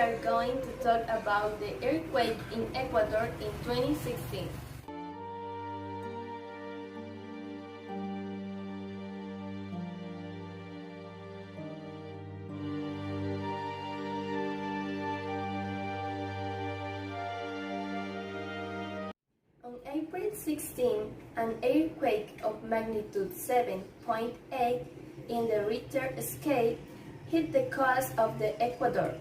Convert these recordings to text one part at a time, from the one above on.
are going to talk about the earthquake in Ecuador in 2016. On April 16, an earthquake of magnitude 7.8 in the Richter scale hit the coast of the Ecuador.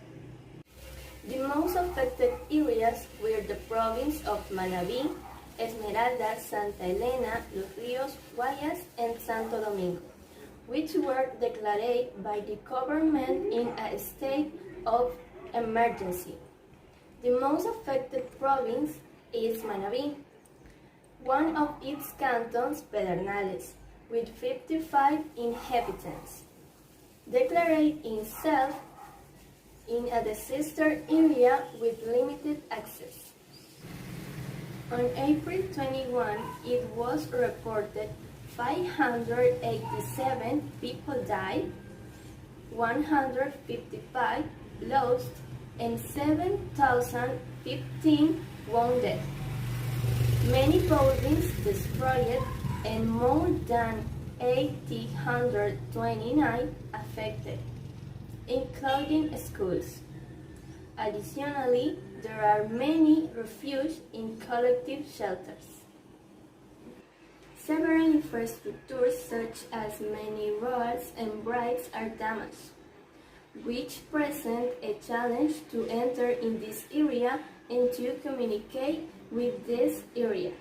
The most affected areas were the province of Manabí, Esmeralda, Santa Elena, Los Ríos, Guayas, and Santo Domingo, which were declared by the government in a state of emergency. The most affected province is Manabí, one of its cantons, Pedernales, with 55 inhabitants, declared itself in a disaster area with limited access. On April 21, it was reported 587 people died, 155 lost, and 7,015 wounded. Many buildings destroyed and more than 829 affected, including schools. Additionally, there are many refuge in collective shelters. Several infrastructures such as many roads and bridges are damaged, which present a challenge to enter in this area and to communicate with this area.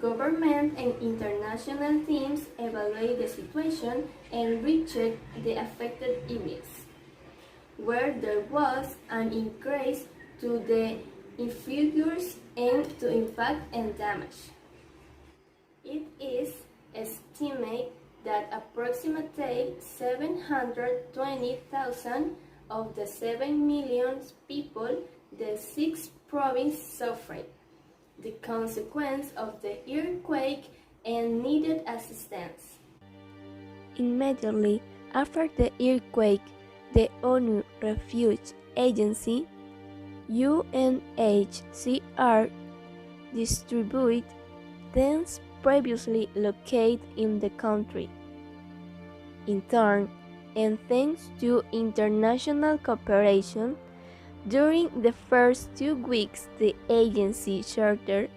Government and international teams evaluate the situation and recheck the affected areas, where there was an increase to the figures and to impact and damage. It is estimated that approximately 720,000 of the 7 million people the 6 provinces suffered the consequence of the earthquake and needed assistance. Immediately after the earthquake, the ONU Refugee Agency UNHCR distributed tents previously located in the country. In turn, and thanks to international cooperation, during the first 2 weeks the agency chartered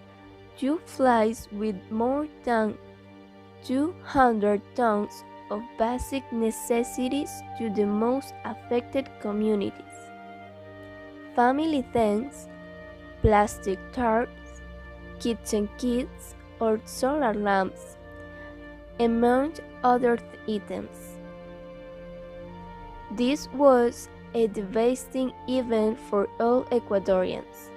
2 flights with more than 200 tons of basic necessities to the most affected communities: family tents, plastic tarps, kitchen kits, or solar lamps, among other items. This was a devastating event for all Ecuadorians.